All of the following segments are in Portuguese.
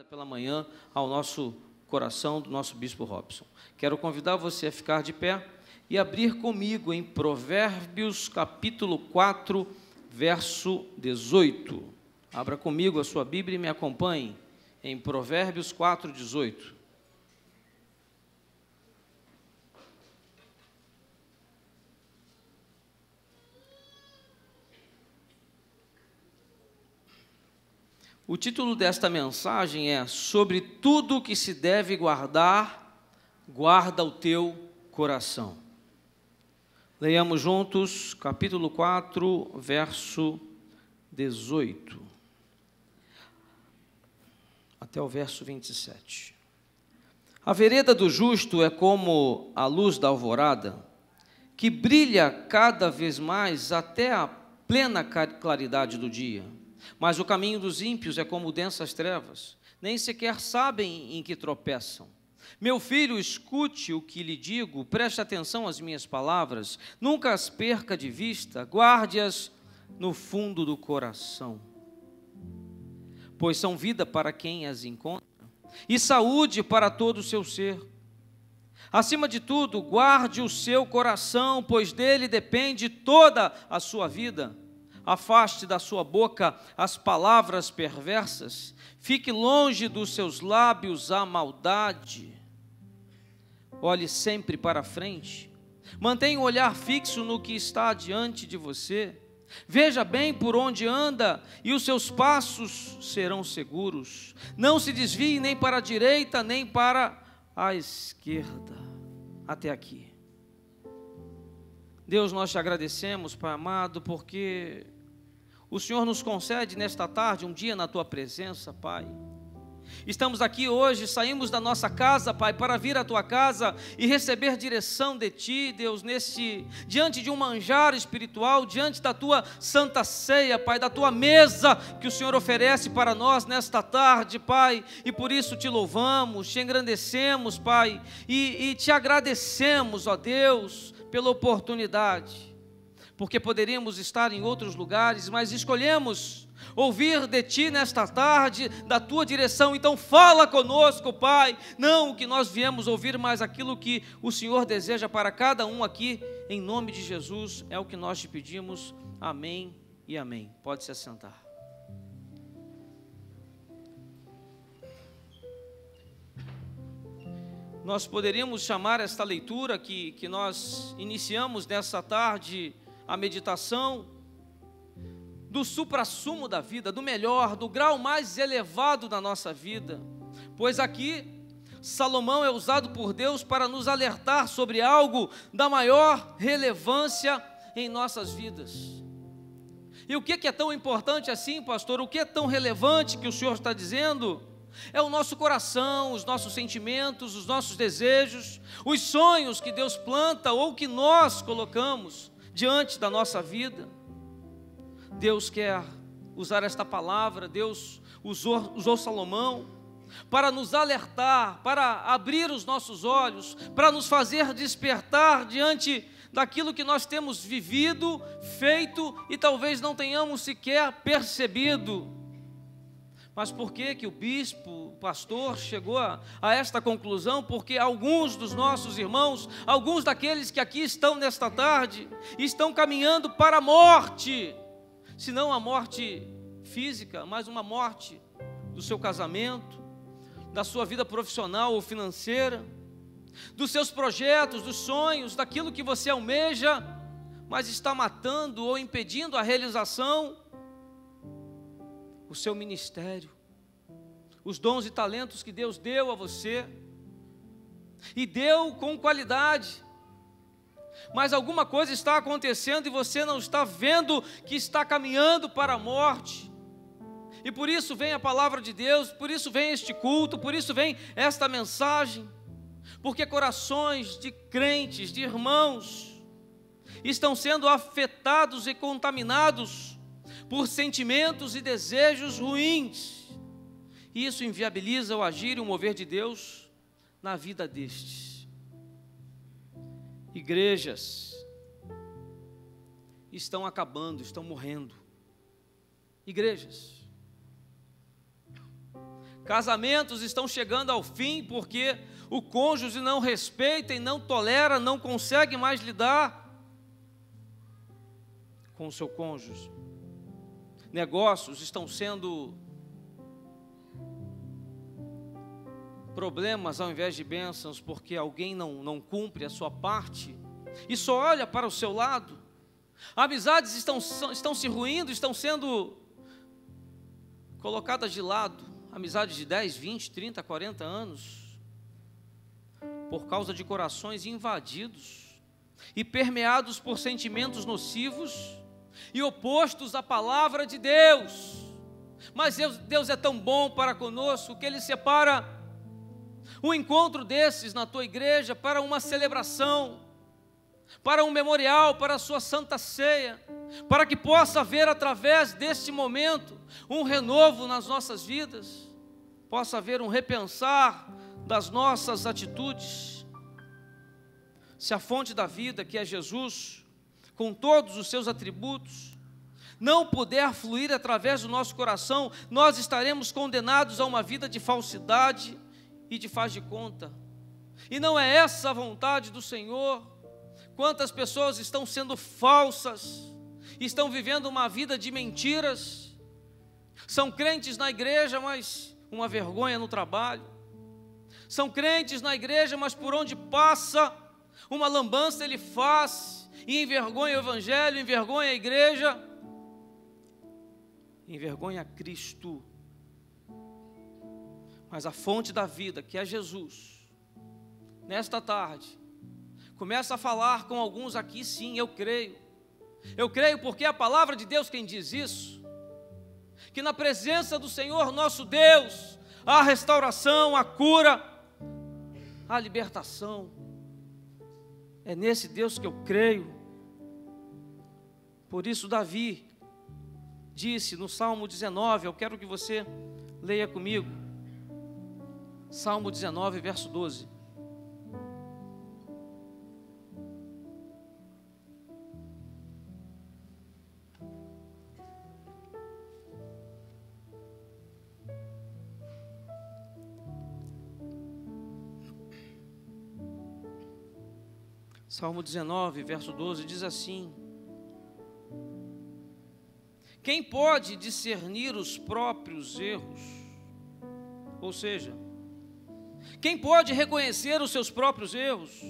Pela manhã ao nosso coração do nosso Bispo Robson. Quero convidar você a ficar de pé e abrir comigo em Provérbios capítulo 4, verso 18. Abra comigo a sua Bíblia e me acompanhe em Provérbios 4, 18. O título desta mensagem é: sobre tudo que se deve guardar, guarda o teu coração. Leiamos juntos, capítulo 4, verso 18, até o verso 27. A vereda do justo é como a luz da alvorada, que brilha cada vez mais até a plena claridade do dia. Mas o caminho dos ímpios é como densas trevas, nem sequer sabem em que tropeçam. Meu filho, escute o que lhe digo, preste atenção às minhas palavras, nunca as perca de vista, guarde-as no fundo do coração, pois são vida para quem as encontra, e saúde para todo o seu ser. Acima de tudo, guarde o seu coração, pois dele depende toda a sua vida. Afaste da sua boca as palavras perversas, fique longe dos seus lábios a maldade. Olhe sempre para frente, mantenha o olhar fixo no que está diante de você, veja bem por onde anda e os seus passos serão seguros. Não se desvie nem para a direita, nem para a esquerda. Até aqui. Deus, nós te agradecemos, Pai amado, porque o Senhor nos concede nesta tarde um dia na Tua presença, Pai. Estamos aqui hoje, saímos da nossa casa, Pai, para vir à Tua casa e receber direção de Ti, Deus, diante de um manjar espiritual, diante da Tua santa ceia, Pai, da Tua mesa que o Senhor oferece para nós nesta tarde, Pai, e por isso Te louvamos, Te engrandecemos, Pai, e Te agradecemos, ó Deus, pela oportunidade, porque poderíamos estar em outros lugares, mas escolhemos ouvir de Ti nesta tarde, da Tua direção. Então fala conosco, Pai, não o que nós viemos ouvir, mas aquilo que o Senhor deseja para cada um aqui, em nome de Jesus, é o que nós Te pedimos, amém e amém. Pode se assentar. Nós poderíamos chamar esta leitura que nós iniciamos nessa tarde, a meditação, do suprassumo da vida, do melhor, do grau mais elevado da nossa vida, pois aqui Salomão é usado por Deus para nos alertar sobre algo da maior relevância em nossas vidas. E o que é tão importante assim, pastor? O que é tão relevante que o Senhor está dizendo? É o nosso coração, os nossos sentimentos, os nossos desejos, os sonhos que Deus planta ou que nós colocamos diante da nossa vida. Deus quer usar esta palavra, Deus usou Salomão para nos alertar, para abrir os nossos olhos, para nos fazer despertar diante daquilo que nós temos vivido, feito e talvez não tenhamos sequer percebido. Mas por que o bispo, o pastor, chegou a esta conclusão? Porque alguns dos nossos irmãos, alguns daqueles que aqui estão nesta tarde, estão caminhando para a morte, se não a morte física, mas uma morte do seu casamento, da sua vida profissional ou financeira, dos seus projetos, dos sonhos, daquilo que você almeja, mas está matando ou impedindo a realização. O seu ministério, os dons e talentos que Deus deu a você, e deu com qualidade, mas alguma coisa está acontecendo e você não está vendo que está caminhando para a morte, e por isso vem a palavra de Deus, por isso vem este culto, por isso vem esta mensagem, porque corações de crentes, de irmãos, estão sendo afetados e contaminados por sentimentos e desejos ruins, e isso inviabiliza o agir e o mover de Deus na vida destes. Igrejas estão acabando, estão morrendo. Igrejas. Casamentos estão chegando ao fim porque o cônjuge não respeita e não tolera, não consegue mais lidar com o seu cônjuge. Negócios estão sendo problemas ao invés de bênçãos, porque alguém não cumpre a sua parte e só olha para o seu lado. Amizades estão se ruindo, estão sendo colocadas de lado. Amizades de 10, 20, 30, 40 anos, por causa de corações invadidos e permeados por sentimentos nocivos e opostos à palavra de Deus. Mas Deus é tão bom para conosco que Ele separa um encontro desses na tua igreja para uma celebração, para um memorial, para a sua santa ceia, para que possa haver através deste momento um renovo nas nossas vidas, possa haver um repensar das nossas atitudes. Se a fonte da vida, que é Jesus, com todos os seus atributos, não puder fluir através do nosso coração, nós estaremos condenados a uma vida de falsidade e de faz de conta. E não é essa a vontade do Senhor. Quantas pessoas estão sendo falsas, estão vivendo uma vida de mentiras, são crentes na igreja, mas uma vergonha no trabalho, são crentes na igreja, mas por onde passa, uma lambança ele faz, e envergonha o evangelho, envergonha a igreja, envergonha Cristo. Mas a fonte da vida, que é Jesus, nesta tarde, começa a falar com alguns aqui. Sim, eu creio porque é a palavra de Deus quem diz isso, que na presença do Senhor nosso Deus, há restauração, a cura, a libertação. É nesse Deus que eu creio. Por isso Davi disse no Salmo 19, eu quero que você leia comigo, Salmo 19, verso 12. Salmo 19, verso 12, diz assim: quem pode discernir os próprios erros? Ou seja, quem pode reconhecer os seus próprios erros?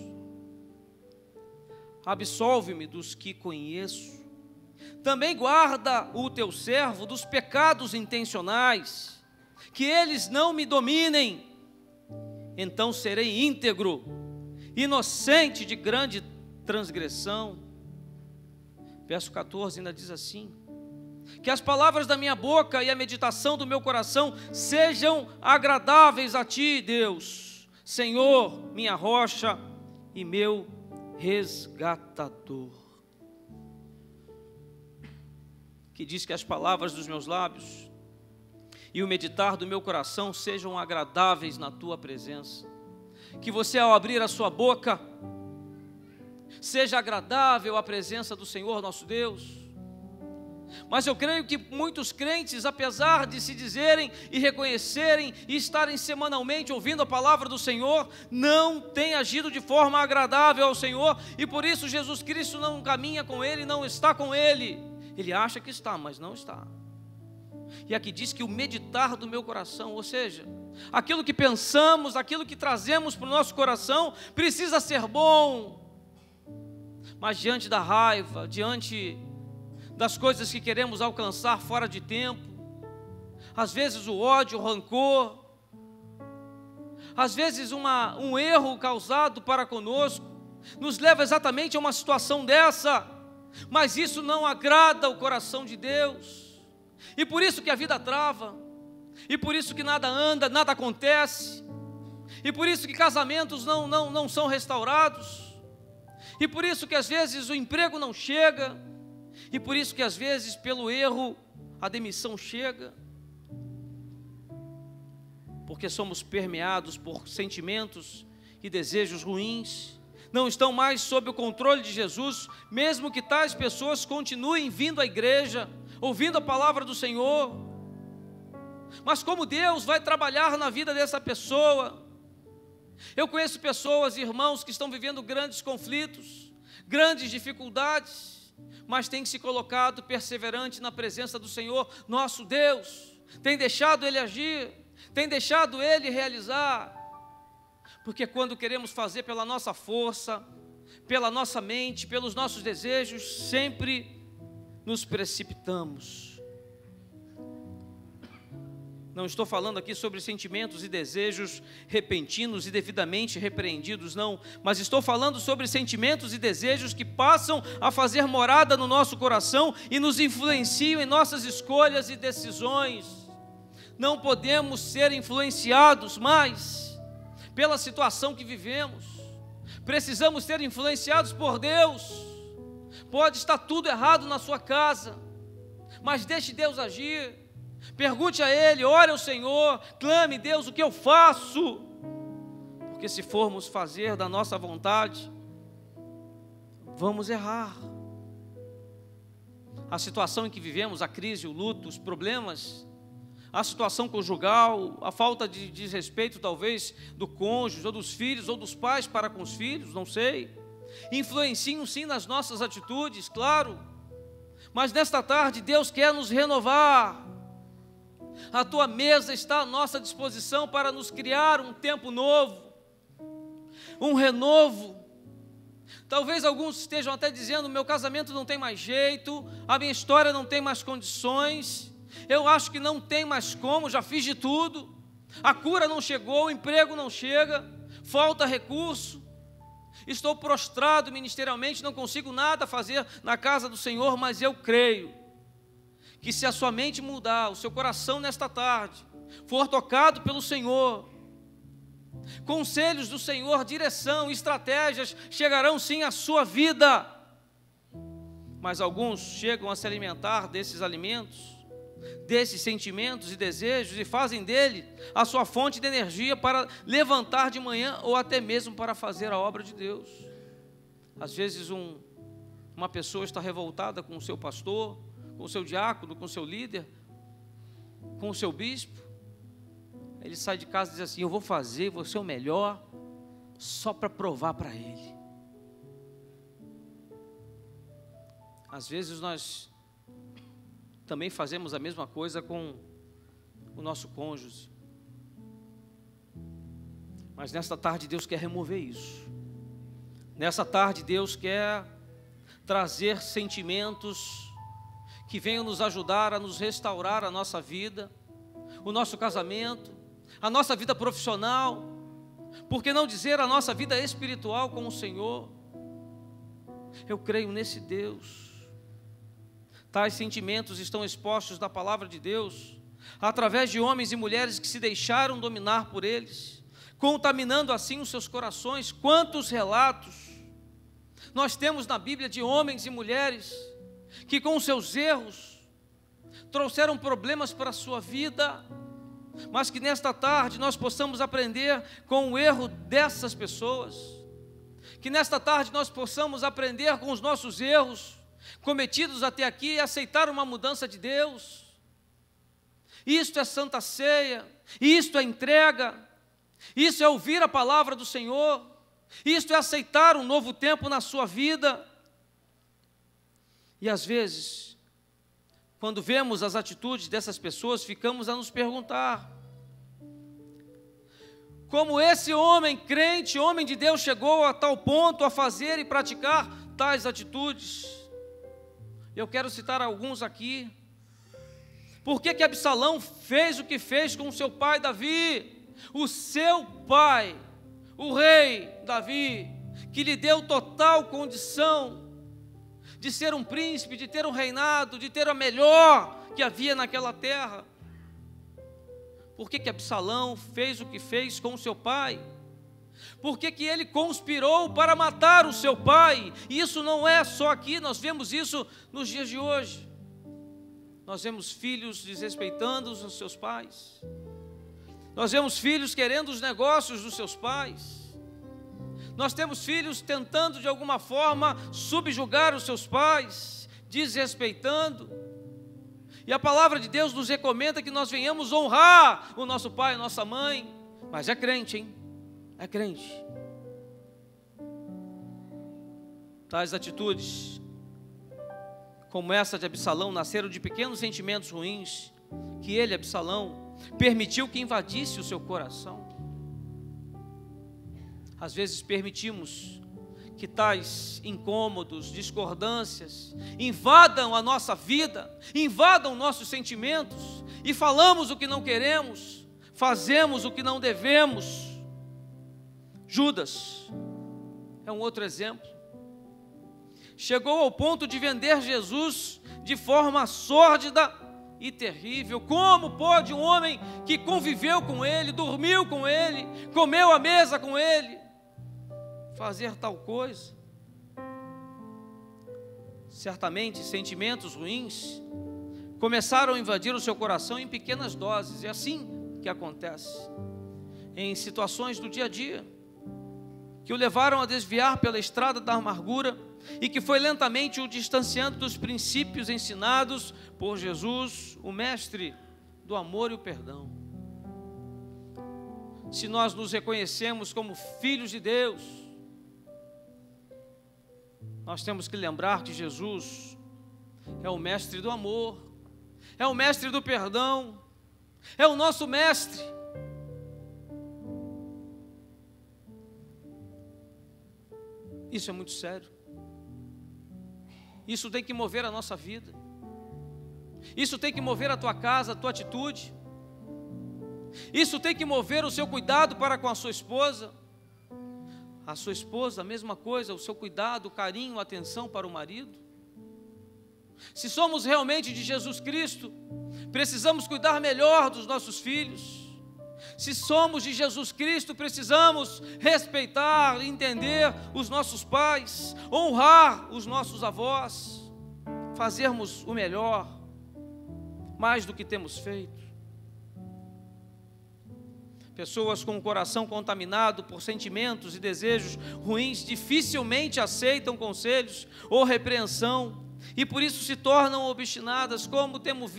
Absolve-me dos que conheço. Também guarda o teu servo dos pecados intencionais, que eles não me dominem. Então serei íntegro, inocente de grande transgressão. Verso 14 ainda diz assim: que as palavras da minha boca e a meditação do meu coração sejam agradáveis a ti, Deus, Senhor, minha rocha e meu resgatador. Que diz que as palavras dos meus lábios e o meditar do meu coração sejam agradáveis na tua presença. Que você, ao abrir a sua boca, seja agradável à presença do Senhor nosso Deus. Mas eu creio que muitos crentes, apesar de se dizerem e reconhecerem e estarem semanalmente ouvindo a palavra do Senhor, não têm agido de forma agradável ao Senhor, e por isso Jesus Cristo não caminha com ele, não está com ele. Ele acha que está, mas não está. E aqui diz que o meditar do meu coração, ou seja, aquilo que pensamos, aquilo que trazemos para o nosso coração, precisa ser bom. Mas diante da raiva, diante das coisas que queremos alcançar fora de tempo, às vezes o ódio, o rancor, às vezes um erro causado para conosco, nos leva exatamente a uma situação dessa, mas isso não agrada o coração de Deus, e por isso que a vida trava, e por isso que nada anda, nada acontece, e por isso que casamentos não são restaurados, e por isso que às vezes o emprego não chega, e por isso que às vezes pelo erro a demissão chega, porque somos permeados por sentimentos e desejos ruins, não estão mais sob o controle de Jesus, mesmo que tais pessoas continuem vindo à igreja, ouvindo a palavra do Senhor, mas como Deus vai trabalhar na vida dessa pessoa. Eu conheço pessoas, irmãos, que estão vivendo grandes conflitos, grandes dificuldades, mas têm se colocado perseverante na presença do Senhor, nosso Deus, tem deixado Ele agir, tem deixado Ele realizar, porque quando queremos fazer pela nossa força, pela nossa mente, pelos nossos desejos, sempre nos precipitamos. Não estou falando aqui sobre sentimentos e desejos repentinos e devidamente repreendidos, não, mas estou falando sobre sentimentos e desejos que passam a fazer morada no nosso coração e nos influenciam em nossas escolhas e decisões. Não podemos ser influenciados mais pela situação que vivemos, precisamos ser influenciados por Deus. Pode estar tudo errado na sua casa, mas deixe Deus agir. Pergunte a Ele, ore ao Senhor, clame: Deus, o que eu faço? Porque se formos fazer da nossa vontade, vamos errar. A situação em que vivemos, a crise, o luto, os problemas, a situação conjugal, a falta de desrespeito talvez do cônjuge, ou dos filhos, ou dos pais para com os filhos, não sei, influenciam sim nas nossas atitudes, claro, mas nesta tarde Deus quer nos renovar. A tua mesa está à nossa disposição para nos criar um tempo novo, um renovo. Talvez alguns estejam até dizendo: meu casamento não tem mais jeito, a minha história não tem mais condições, eu acho que não tem mais como, já fiz de tudo, a cura não chegou, o emprego não chega, falta recurso, estou prostrado ministerialmente, não consigo nada fazer na casa do Senhor. Mas eu creio que se a sua mente mudar, o seu coração nesta tarde for tocado pelo Senhor, conselhos do Senhor, direção, estratégias chegarão sim à sua vida. Mas alguns chegam a se alimentar desses alimentos, desses sentimentos e desejos, e fazem dele a sua fonte de energia para levantar de manhã, ou até mesmo para fazer a obra de Deus. Às vezes uma pessoa está revoltada com o seu pastor, com o seu diácono, com o seu líder, com o seu bispo. Ele sai de casa e diz assim: eu vou ser o melhor, só para provar para ele. Às vezes nós também fazemos a mesma coisa com o nosso cônjuge, mas nesta tarde Deus quer remover isso. Nessa tarde Deus quer trazer sentimentos que venham nos ajudar a nos restaurar a nossa vida, o nosso casamento, a nossa vida profissional, por que não dizer a nossa vida espiritual com o Senhor. Eu creio nesse Deus. Tais sentimentos estão expostos na palavra de Deus, através de homens e mulheres que se deixaram dominar por eles, contaminando assim os seus corações. Quantos relatos nós temos na Bíblia de homens e mulheres que com seus erros trouxeram problemas para a sua vida, mas que nesta tarde nós possamos aprender com o erro dessas pessoas, que nesta tarde nós possamos aprender com os nossos erros cometidos até aqui e aceitar uma mudança de Deus. Isto é santa ceia, isto é entrega, isso é ouvir a palavra do Senhor, isto é aceitar um novo tempo na sua vida. E às vezes, quando vemos as atitudes dessas pessoas, ficamos a nos perguntar: como esse homem crente, homem de Deus, chegou a tal ponto a fazer e praticar tais atitudes? Eu quero citar alguns aqui. Por que Absalão fez o que fez com o seu pai Davi? O seu pai, o rei Davi, que lhe deu total condição de ser um príncipe, de ter um reinado, de ter a melhor que havia naquela terra. Por que Absalão fez o que fez com o seu pai? Por que ele conspirou para matar o seu pai? E isso não é só aqui, nós vemos isso nos dias de hoje. Nós vemos filhos desrespeitando os seus pais. Nós vemos filhos querendo os negócios dos seus pais. Nós temos filhos tentando de alguma forma subjugar os seus pais, desrespeitando. E a palavra de Deus nos recomenda que nós venhamos honrar o nosso pai, a nossa mãe. Mas é crente, hein? É crente. Tais atitudes, como essa de Absalão, nasceram de pequenos sentimentos ruins que ele, Absalão, permitiu que invadisse o seu coração. Às vezes permitimos que tais incômodos, discordâncias invadam a nossa vida, invadam nossos sentimentos, e falamos o que não queremos, fazemos o que não devemos. Judas é um outro exemplo. Chegou ao ponto de vender Jesus de forma sórdida e terrível. Como pode um homem que conviveu com ele, dormiu com ele, comeu à mesa com ele, fazer tal coisa? Certamente sentimentos ruins começaram a invadir o seu coração em pequenas doses. É assim que acontece em situações do dia a dia, que o levaram a desviar pela estrada da amargura e que foi lentamente o distanciando dos princípios ensinados por Jesus, o mestre do amor e o perdão. Se nós nos reconhecemos como filhos de Deus, nós temos que lembrar que Jesus é o mestre do amor, é o mestre do perdão, é o nosso mestre. Isso é muito sério. Isso tem que mover a nossa vida. Isso tem que mover a tua casa, a tua atitude. Isso tem que mover o seu cuidado para com a sua esposa. A sua esposa, a mesma coisa, o seu cuidado, o carinho, a atenção para o marido. Se somos realmente de Jesus Cristo, precisamos cuidar melhor dos nossos filhos. Se somos de Jesus Cristo, precisamos respeitar, entender os nossos pais, honrar os nossos avós, fazermos o melhor, mais do que temos feito. Pessoas com o coração contaminado por sentimentos e desejos ruins dificilmente aceitam conselhos ou repreensão e por isso se tornam obstinadas, como temos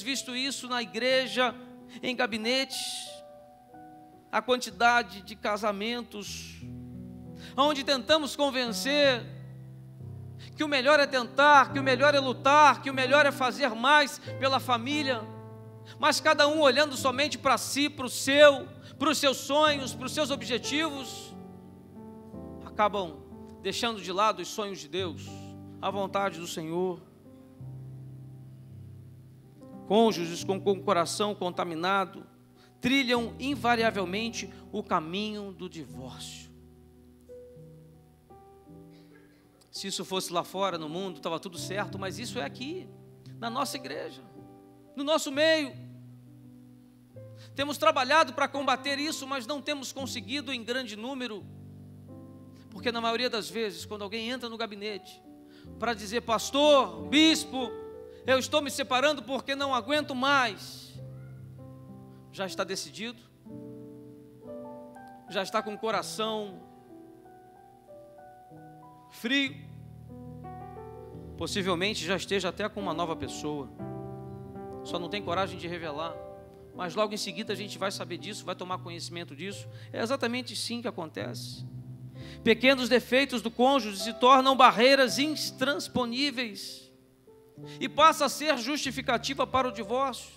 visto isso na igreja, em gabinetes, a quantidade de casamentos, onde tentamos convencer que o melhor é tentar, que o melhor é lutar, que o melhor é fazer mais pela família, mas cada um olhando somente para si, para os seus sonhos, para os seus objetivos, acabam deixando de lado os sonhos de Deus, a vontade do Senhor. Cônjuges com o coração contaminado trilham invariavelmente o caminho do divórcio. Se isso fosse lá fora no mundo, estava tudo certo, mas isso é aqui, na nossa igreja, no nosso meio. Temos trabalhado para combater isso, mas não temos conseguido em grande número, porque na maioria das vezes, quando alguém entra no gabinete para dizer: pastor, bispo, eu estou me separando porque não aguento mais, já está decidido, já está com o coração frio, possivelmente já esteja até com uma nova pessoa, só não tem coragem de revelar, mas logo em seguida a gente vai saber disso, vai tomar conhecimento disso. É exatamente assim que acontece. Pequenos defeitos do cônjuge se tornam barreiras intransponíveis e passa a ser justificativa para o divórcio.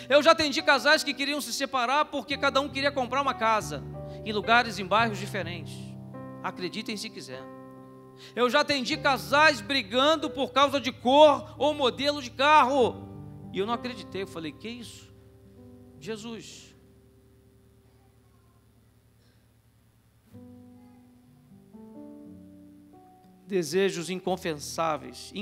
Eu já atendi casais que queriam se separar porque cada um queria comprar uma casa em lugares, em bairros diferentes. Acreditem se quiser. Eu já atendi casais brigando por causa de cor ou modelo de carro, e eu não acreditei. Eu falei: que isso? Jesus. Desejos inconfessáveis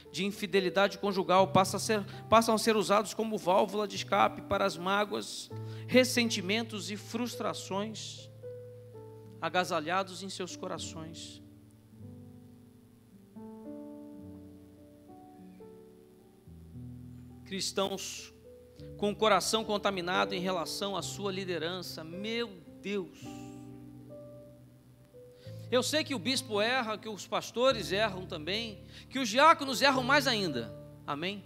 de infidelidade conjugal passam a ser usados como válvula de escape para as mágoas, ressentimentos e frustrações agasalhados em seus corações. Cristãos com o coração contaminado em relação à sua liderança. Meu Deus! Eu sei que o bispo erra, que os pastores erram também, que os diáconos erram mais ainda, Amém?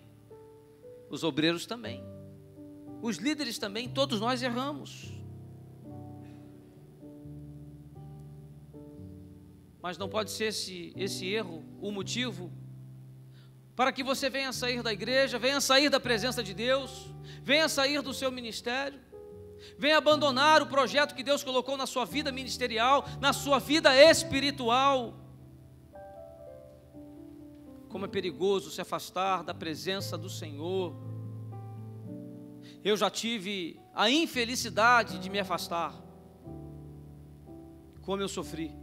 Os obreiros também, os líderes também, todos nós erramos. Mas não pode ser esse erro o motivo para que você venha sair da igreja, venha sair da presença de Deus, venha sair do seu ministério, venha abandonar o projeto que Deus colocou na sua vida ministerial, na sua vida espiritual. Como é perigoso se afastar da presença do Senhor. Eu já tive a infelicidade de me afastar. Como eu sofri.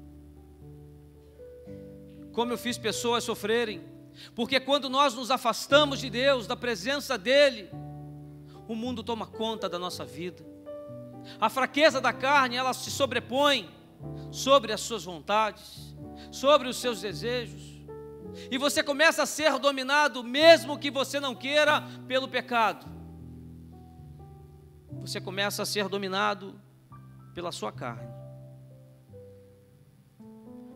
Como eu fiz pessoas sofrerem. Porque quando nós nos afastamos de Deus, da presença dEle, o mundo toma conta da nossa vida. A fraqueza da carne, ela se sobrepõe sobre as suas vontades, sobre os seus desejos. E você começa a ser dominado, mesmo que você não queira, pelo pecado. Você começa a ser dominado pela sua carne.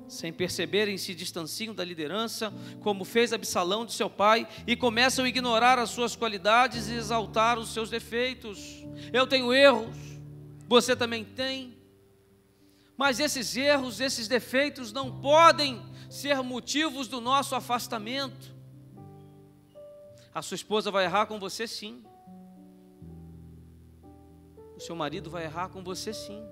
Sem perceberem, se distanciam da liderança, como fez Absalão de seu pai, e começam a ignorar as suas qualidades e exaltar os seus defeitos. Eu tenho erros, você também tem, mas esses erros, esses defeitos não podem ser motivos do nosso afastamento. A sua esposa vai errar com você, sim. O seu marido vai errar com você, sim.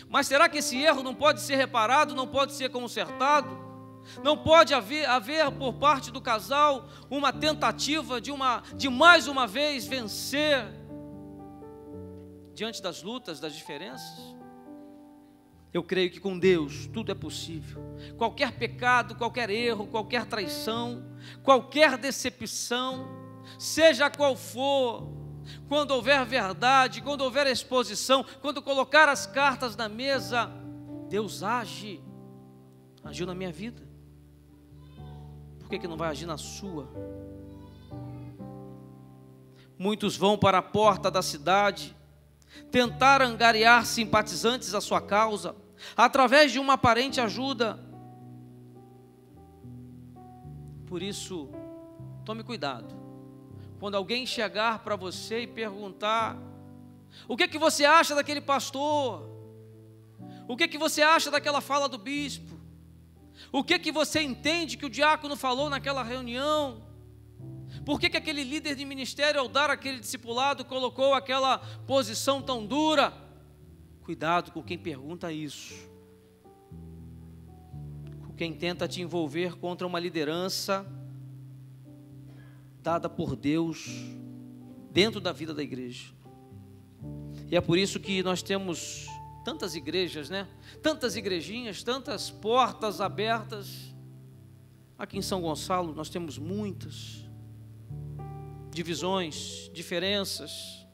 Mas será que esse erro não pode ser reparado, não pode ser consertado? Não pode haver por parte do casal uma tentativa de mais uma vez vencer diante das lutas, das diferenças? Eu creio que com Deus tudo é possível. Qualquer pecado, qualquer erro, qualquer traição, qualquer decepção, seja qual for, quando houver verdade, quando houver exposição, quando colocar as cartas na mesa, Deus agiu na minha vida. Por que não vai agir na sua? Muitos vão para a porta da cidade tentar angariar simpatizantes à sua causa, através de uma aparente ajuda. Por isso, tome cuidado. Quando alguém chegar para você e perguntar: o que você acha daquele pastor? O que você acha daquela fala do bispo? O que você entende que o diácono falou naquela reunião? Por que aquele líder de ministério, ao dar aquele discipulado, colocou aquela posição tão dura? Cuidado com quem pergunta isso. Com quem tenta te envolver contra uma liderança dada por Deus dentro da vida da igreja. E é por isso que nós temos tantas igrejas, né? Tantas igrejinhas, tantas portas abertas. Aqui em São Gonçalo nós temos muitas divisões, diferenças.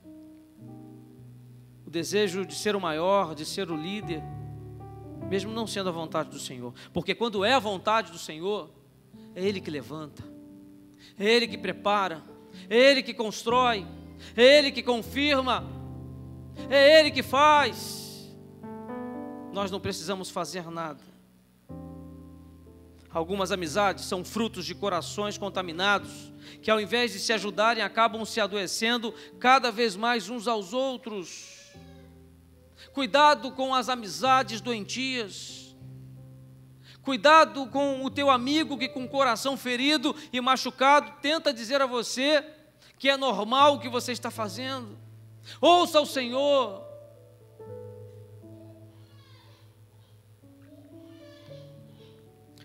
O desejo de ser o maior, de ser o líder, mesmo não sendo a vontade do Senhor. Porque quando é a vontade do Senhor, é Ele que levanta, é Ele que prepara, é Ele que constrói, é Ele que confirma, é Ele que faz. Nós não precisamos fazer nada. Algumas amizades são frutos de corações contaminados, que ao invés de se ajudarem, acabam se adoecendo cada vez mais uns aos outros. Cuidado com as amizades doentias. Cuidado com o teu amigo que com o coração ferido e machucado tenta dizer a você que é normal o que você está fazendo. Ouça o Senhor.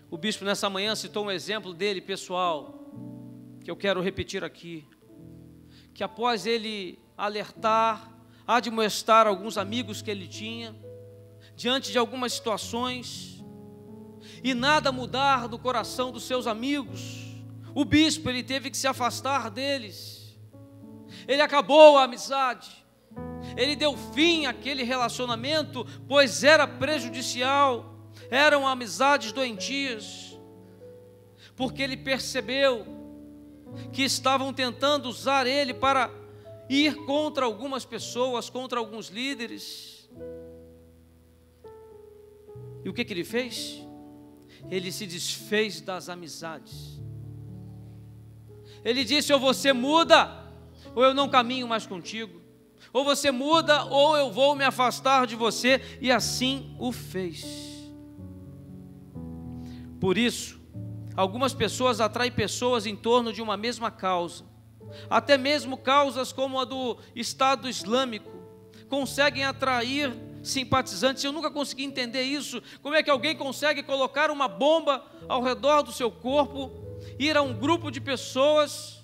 O bispo nessa manhã citou um exemplo dele pessoal, que eu quero repetir aqui, que após ele alertar, admoestar alguns amigos que ele tinha, diante de algumas situações, e nada mudar do coração dos seus amigos, o bispo ele teve que se afastar deles, ele acabou a amizade, ele deu fim àquele relacionamento, pois era prejudicial, eram amizades doentias, porque ele percebeu que estavam tentando usar ele para ir contra algumas pessoas, contra alguns líderes. E o que ele fez? Ele se desfez das amizades. Ele disse: ou você muda, ou eu não caminho mais contigo. Ou você muda, ou eu vou me afastar de você. E assim o fez. Por isso, algumas pessoas atraem pessoas em torno de uma mesma causa. Até mesmo causas como a do Estado Islâmico conseguem atrair simpatizantes. Eu nunca consegui entender isso. Como é que alguém consegue colocar uma bomba ao redor do seu corpo, ir a um grupo de pessoas,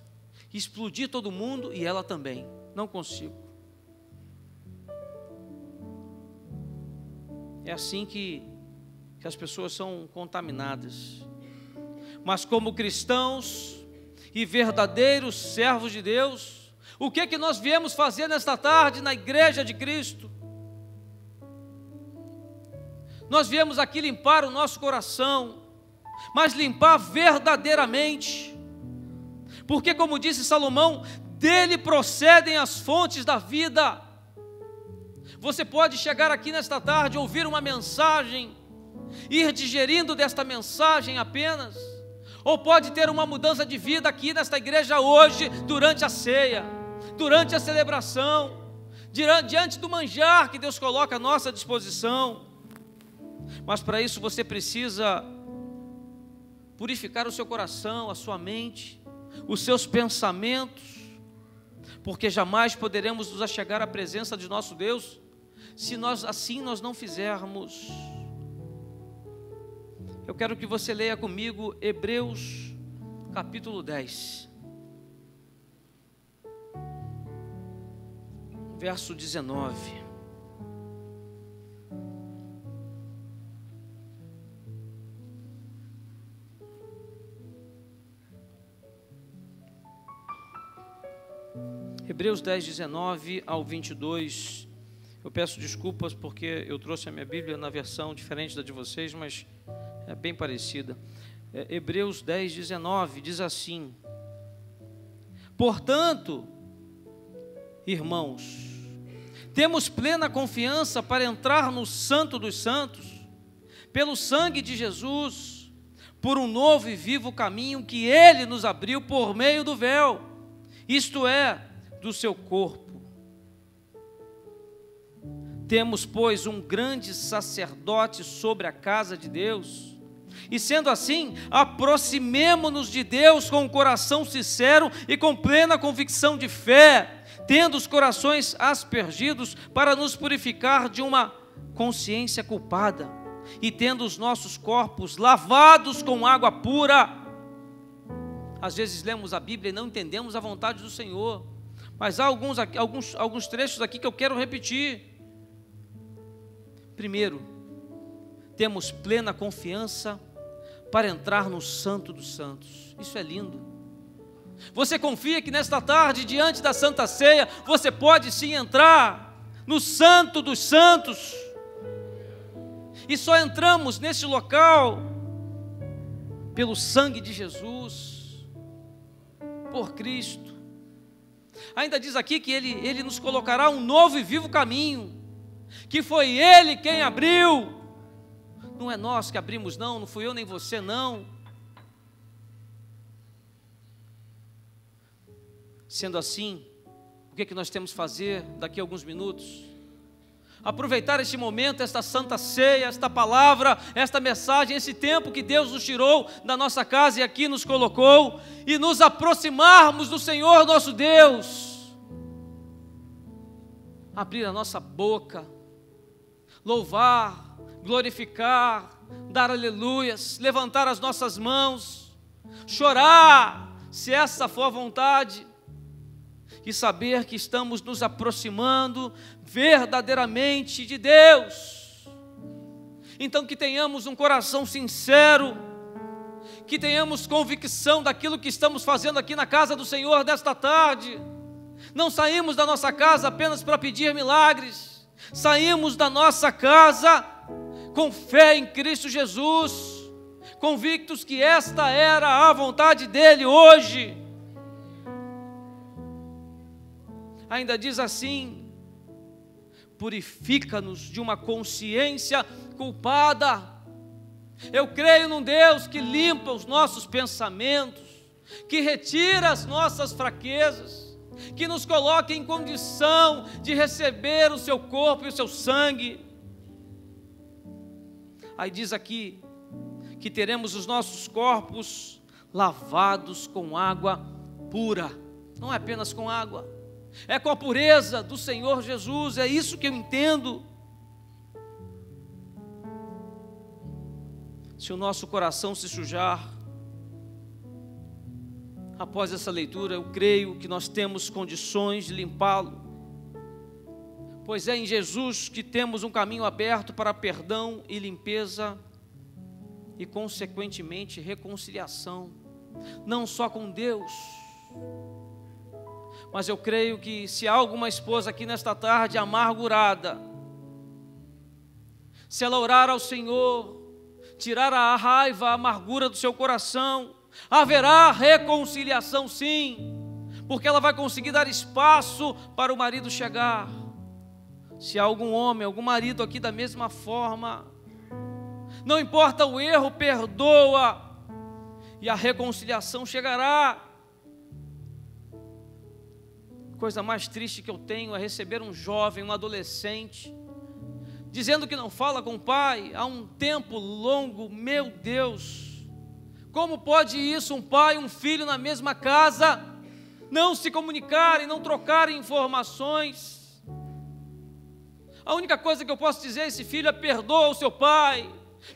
explodir todo mundo e ela também? Não consigo. É assim que as pessoas são contaminadas. Mas como cristãos e verdadeiros servos de Deus, o que nós viemos fazer nesta tarde na Igreja de Cristo? Nós viemos aqui limpar o nosso coração, mas limpar verdadeiramente, porque como disse Salomão, dele procedem as fontes da vida. Você pode chegar aqui nesta tarde, ouvir uma mensagem, ir digerindo desta mensagem apenas, ou pode ter uma mudança de vida aqui nesta igreja hoje, durante a ceia, durante a celebração, diante do manjar que Deus coloca à nossa disposição. Mas para isso você precisa purificar o seu coração, a sua mente, os seus pensamentos, porque jamais poderemos nos achegar à presença de nosso Deus se nós não fizermos. Eu quero que você leia comigo Hebreus capítulo 10, verso 19. Hebreus 10, 19 ao 22. Eu peço desculpas porque eu trouxe a minha Bíblia na versão diferente da de vocês, mas é bem parecida. Hebreus 10, 19 diz assim: portanto, irmãos, temos plena confiança para entrar no Santo dos Santos, pelo sangue de Jesus, por um novo e vivo caminho que Ele nos abriu por meio do véu, isto é, do seu corpo. Temos, pois, um grande sacerdote sobre a casa de Deus, e sendo assim, aproximemo-nos de Deus com um coração sincero e com plena convicção de fé, tendo os corações aspergidos para nos purificar de uma consciência culpada, e tendo os nossos corpos lavados com água pura. Às vezes lemos a Bíblia e não entendemos a vontade do Senhor, mas há alguns trechos aqui que eu quero repetir. Primeiro, temos plena confiança para entrar no Santo dos Santos. Isso é lindo. Você confia que nesta tarde, diante da Santa Ceia, você pode sim entrar no Santo dos Santos. E só entramos neste local pelo sangue de Jesus, por Cristo. Ainda diz aqui que Ele nos colocará um novo e vivo caminho, que foi Ele quem abriu. Não é nós que abrimos, não fui eu nem você, não. Sendo assim, o que nós temos que fazer daqui a alguns minutos? Aproveitar este momento, esta santa ceia, esta palavra, esta mensagem, esse tempo que Deus nos tirou da nossa casa e aqui nos colocou, e nos aproximarmos do Senhor nosso Deus. Abrir a nossa boca, louvar, glorificar, dar aleluias, levantar as nossas mãos, chorar, se essa for a vontade, e saber que estamos nos aproximando verdadeiramente de Deus. Então que tenhamos um coração sincero, que tenhamos convicção daquilo que estamos fazendo aqui na casa do Senhor desta tarde. Não saímos da nossa casa apenas para pedir milagres, saímos da nossa casa com fé em Cristo Jesus, convictos que esta era a vontade dEle hoje. Ainda diz assim: purifica-nos de uma consciência culpada. Eu creio num Deus que limpa os nossos pensamentos, que retira as nossas fraquezas, que nos coloca em condição de receber o seu corpo e o seu sangue. Aí diz aqui que teremos os nossos corpos lavados com água pura. Não é apenas com água, é com a pureza do Senhor Jesus. É isso que eu entendo. Se o nosso coração se sujar, após essa leitura, eu creio que nós temos condições de limpá-lo, pois é em Jesus que temos um caminho aberto para perdão e limpeza e, consequentemente, reconciliação, não só com Deus, mas eu creio que se há alguma esposa aqui nesta tarde amargurada, se ela orar ao Senhor, tirar a raiva, a amargura do seu coração, haverá reconciliação sim, porque ela vai conseguir dar espaço para o marido chegar. Se há algum homem, algum marido aqui da mesma forma, não importa o erro, perdoa, e a reconciliação chegará. Coisa mais triste que eu tenho é receber um jovem, um adolescente, dizendo que não fala com o pai há um tempo longo. Meu Deus, como pode isso, um pai e um filho na mesma casa, não se comunicarem, não trocarem informações? A única coisa que eu posso dizer a esse filho é: perdoa o seu pai,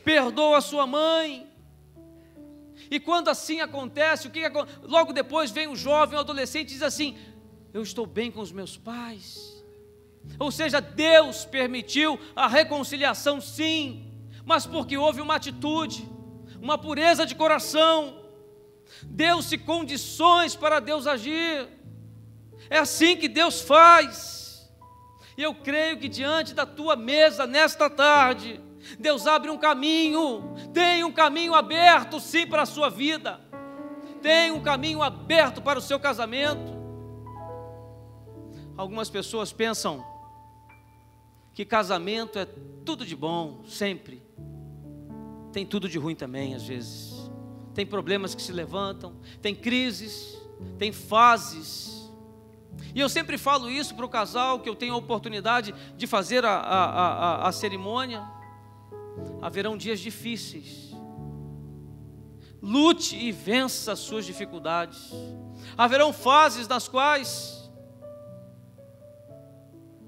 perdoa a sua mãe. E quando assim acontece, logo depois vem um jovem, um adolescente e diz assim: eu estou bem com os meus pais. Ou seja, Deus permitiu a reconciliação sim, mas porque houve uma atitude, uma pureza de coração, deu-se condições para Deus agir. É assim que Deus faz. E eu creio que diante da tua mesa nesta tarde, Deus abre um caminho, tem um caminho aberto sim para a sua vida, tem um caminho aberto para o seu casamento. Algumas pessoas pensam que casamento é tudo de bom, sempre. Tem tudo de ruim também, às vezes. Tem problemas que se levantam, tem crises, tem fases. E eu sempre falo isso para o casal que eu tenho a oportunidade de fazer a cerimônia. Haverão dias difíceis. Lute e vença as suas dificuldades. Haverão fases nas quais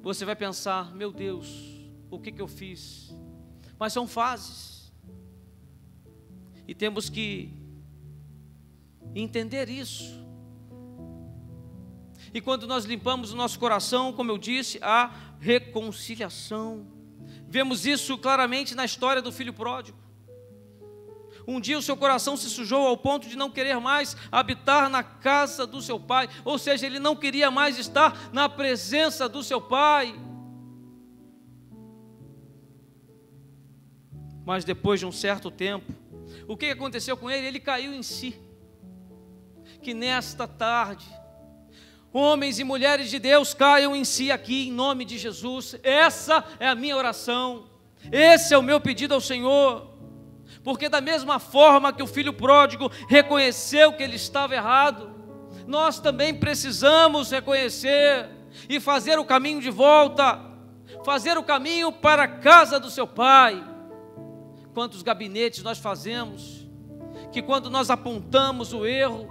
você vai pensar: meu Deus, o que eu fiz? Mas são fases. E temos que entender isso. E quando nós limpamos o nosso coração, como eu disse, há reconciliação. Vemos isso claramente na história do filho pródigo. Um dia o seu coração se sujou ao ponto de não querer mais habitar na casa do seu pai, ou seja, ele não queria mais estar na presença do seu pai. Mas depois de um certo tempo, o que aconteceu com ele? Ele caiu em si. Que nesta tarde, homens e mulheres de Deus caiam em si aqui em nome de Jesus. Essa é a minha oração, esse é o meu pedido ao Senhor. Porque da mesma forma que o filho pródigo reconheceu que ele estava errado, nós também precisamos reconhecer e fazer o caminho de volta, fazer o caminho para a casa do seu pai. Quantos gabinetes nós fazemos, que quando nós apontamos o erro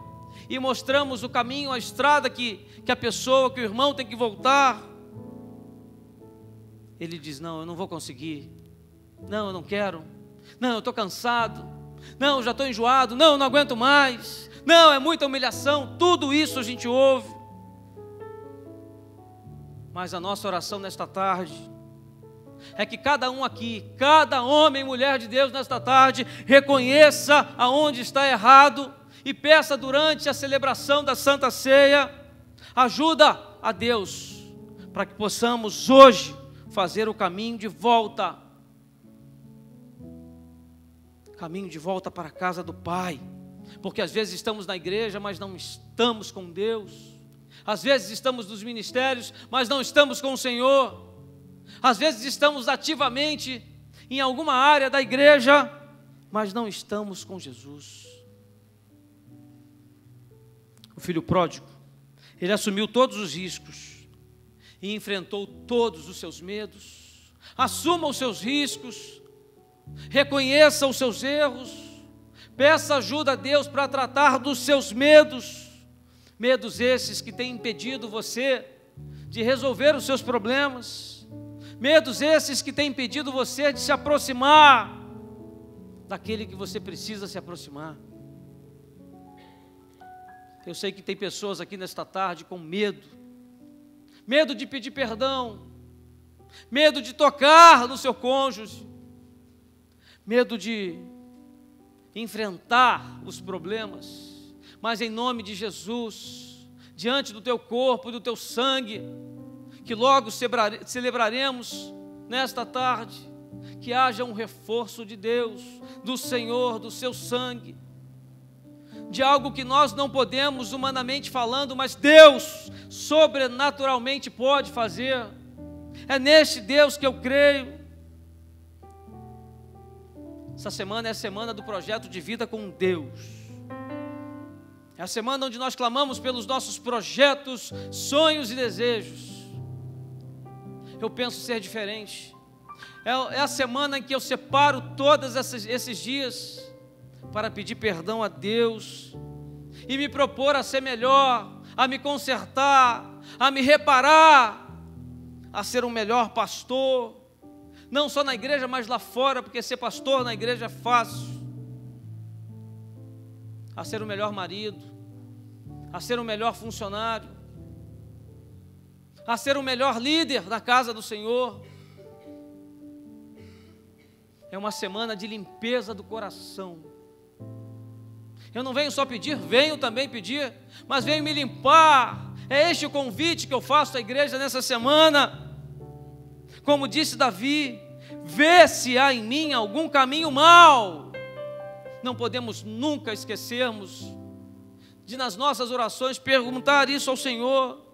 e mostramos o caminho, a estrada que a pessoa, que o irmão tem que voltar, ele diz: não, eu não vou conseguir, não, eu não quero, não, eu estou cansado, não, eu já estou enjoado, não, eu não aguento mais, não, é muita humilhação. Tudo isso a gente ouve. Mas a nossa oração nesta tarde é que cada um aqui, cada homem e mulher de Deus nesta tarde, reconheça aonde está errado e peça durante a celebração da Santa Ceia ajuda a Deus, para que possamos hoje fazer o caminho de volta. Caminho de volta para a casa do Pai. Porque às vezes estamos na igreja, mas não estamos com Deus. Às vezes estamos nos ministérios, mas não estamos com o Senhor. Às vezes estamos ativamente em alguma área da igreja, mas não estamos com Jesus. o filho pródigo, ele assumiu todos os riscos e enfrentou todos os seus medos. Assuma os seus riscos, reconheça os seus erros, peça ajuda a Deus para tratar dos seus medos, medos esses que têm impedido você de resolver os seus problemas, medos esses que têm impedido você de se aproximar daquele que você precisa se aproximar. Eu sei que tem pessoas aqui nesta tarde com medo de pedir perdão, medo de tocar no seu cônjuge, medo de enfrentar os problemas, mas em nome de Jesus, diante do teu corpo e do teu sangue, que logo celebraremos nesta tarde, que haja um reforço de Deus, do Senhor, do seu sangue, de algo que nós não podemos humanamente falando, mas Deus sobrenaturalmente pode fazer. É neste Deus que eu creio. Essa semana é a semana do projeto de vida com Deus. É a semana onde nós clamamos pelos nossos projetos, sonhos e desejos. Eu penso ser diferente. É a semana em que eu separo todos esses dias para pedir perdão a Deus e me propor a ser melhor, a me consertar, a me reparar, a ser um melhor pastor, não só na igreja, mas lá fora, porque ser pastor na igreja é fácil, a ser um melhor marido, a ser um melhor funcionário, a ser um melhor líder da casa do Senhor. É uma semana de limpeza do coração. Eu não venho só pedir, venho também pedir, mas venho me limpar. É este o convite que eu faço à igreja nessa semana. Como disse Davi, vê se há em mim algum caminho mau. Não podemos nunca esquecermos de nas nossas orações perguntar isso ao Senhor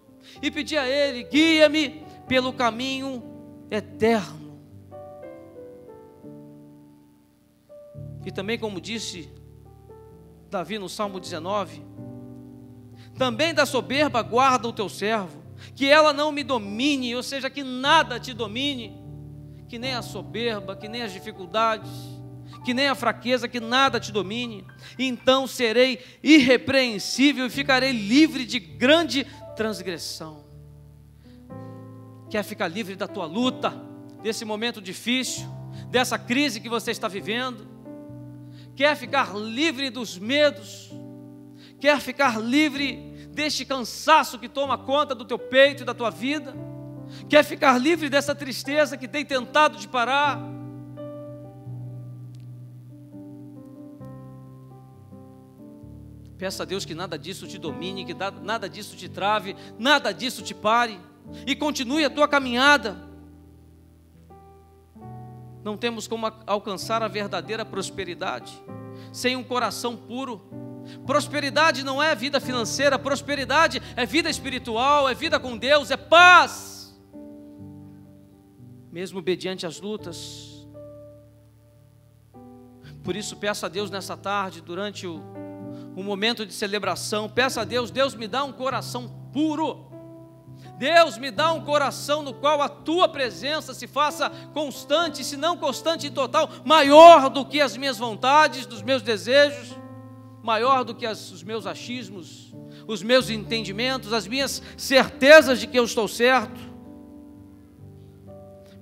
e pedir a Ele, guia-me pelo caminho eterno. E também, como disse Davi no Salmo 19, também da soberba guarda o teu servo, que ela não me domine, ou seja, que nada te domine, que nem a soberba, que nem as dificuldades, que nem a fraqueza, que nada te domine. Então serei irrepreensível e ficarei livre de grande transgressão. Quer ficar livre da tua luta, desse momento difícil, dessa crise que você está vivendo? Quer ficar livre dos medos? Quer ficar livre deste cansaço que toma conta do teu peito e da tua vida? Quer ficar livre dessa tristeza que tem tentado te parar? Peça a Deus que nada disso te domine, que nada disso te trave, nada disso te pare, e continue a tua caminhada. Não temos como alcançar a verdadeira prosperidade sem um coração puro. Prosperidade não é vida financeira, prosperidade é vida espiritual, é vida com Deus, é paz, mesmo mediante as lutas. Por isso peça a Deus nessa tarde, durante o momento de celebração, peça a Deus, Deus me dá um coração puro. Deus me dá um coração no qual a tua presença se faça constante, se não constante e total, maior do que as minhas vontades, dos meus desejos, maior do que os meus achismos, os meus entendimentos, as minhas certezas de que eu estou certo.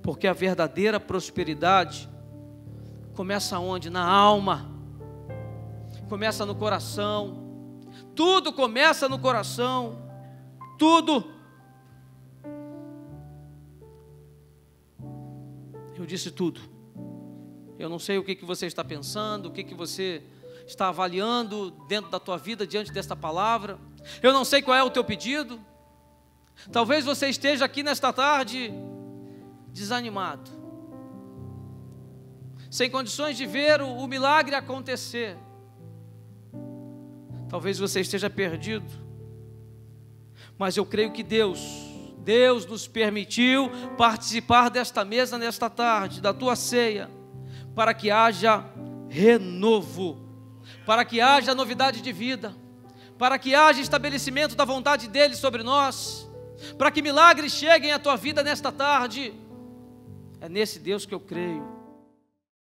Porque a verdadeira prosperidade começa onde? Na alma, começa no coração. Tudo começa no coração, tudo. Eu disse tudo. Eu não sei o que você está pensando, o que você está avaliando dentro da tua vida diante desta palavra. Eu não sei qual é o teu pedido. Talvez você esteja aqui nesta tarde desanimado, sem condições de ver o milagre acontecer. Talvez você esteja perdido, mas eu creio que Deus nos permitiu participar desta mesa nesta tarde, da tua ceia, para que haja renovo, para que haja novidade de vida, para que haja estabelecimento da vontade dEle sobre nós, para que milagres cheguem à tua vida nesta tarde. É nesse Deus que eu creio.